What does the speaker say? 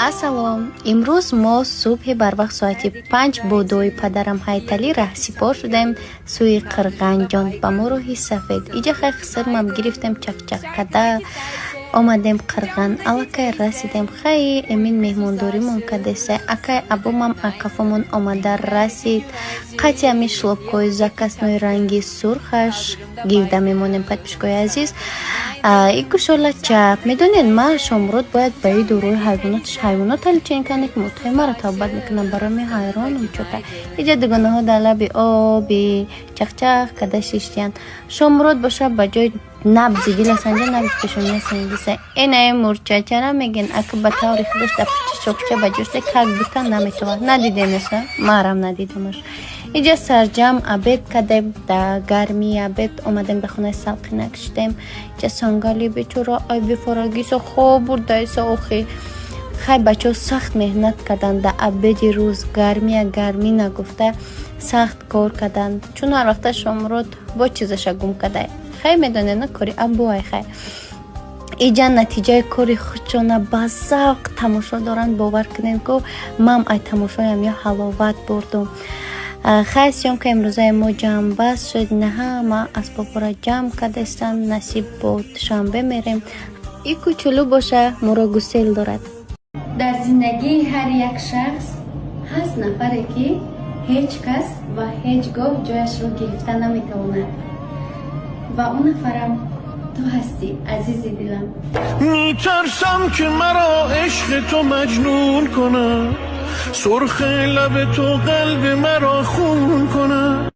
Ассалом. Имрӯз мо субҳи барвақт соати 5 бо дуои падарам Ҳайталӣ раҳсипор шудаем сӯи Қирғанҷон ба мороҳи сафед. Иҷа хай хисрмам гирифтем чақчақкада омадем Қирған. Аллакай расидем. Хай эмин меҳмондоримон кадесе. Акай абомам акафамон омада расид. Қати ами шлопкои закаснои ранги сурхаш гивда мемонем подпишкои азиз. Икушола чап. Медонед ма шомрод бояд ба ин дуруи ҳайвонот аличин канек мутҳай мара тавбат мекунам барами ҳайронум чота. Иҷа дугонаҳо дар лаби оби чахчах када шиштиян. Шомрод боша ба ҷои набзи дила санҷа набзи пешония санҷиса. Энаи мурча чара меген ака ба таври худаш да пучи шокча ба ҷошта как бута наметова. Надидемеса? Марам надидамаш. Иҷа сарҷам абед кадем да гарми абед омадем ба хонаи салқина киштем. Иҷа сонгали бечора ай бефорагиса хоб бурдаиса охи. Хай бачаҳо сахт меҳнат карданд да абеди рӯз гарми нагуфта сахт кор карданд. Чун ҳар вақта шомрод бо чизаша гум кадай. Хай медонед на кори абуай хай. Иҷа натиҷаи кори худшона ба завқ тамошо доранд. Бовар кунед ку мам ай тамошоям ё ҳаловат бурдум. Хай сёмка имрӯзаи мо ҷамъбаст шуд. На ҳама асбобро ҷамъ кардастан насиб бо душанбе мерем. И кучулу боша моро гусел дорад. Дар зиндагии ҳар як шахс ҳаст нафаре ки ҳеҷ кас ва ҳеҷ гоҳ ҷояшро гирифта наметавонад. ва он нафарам تو هستی عزیزی دلم. میترسم که مرا عشق تو مجنون کنه، سرخ لب تو قلب مرا خون کنه.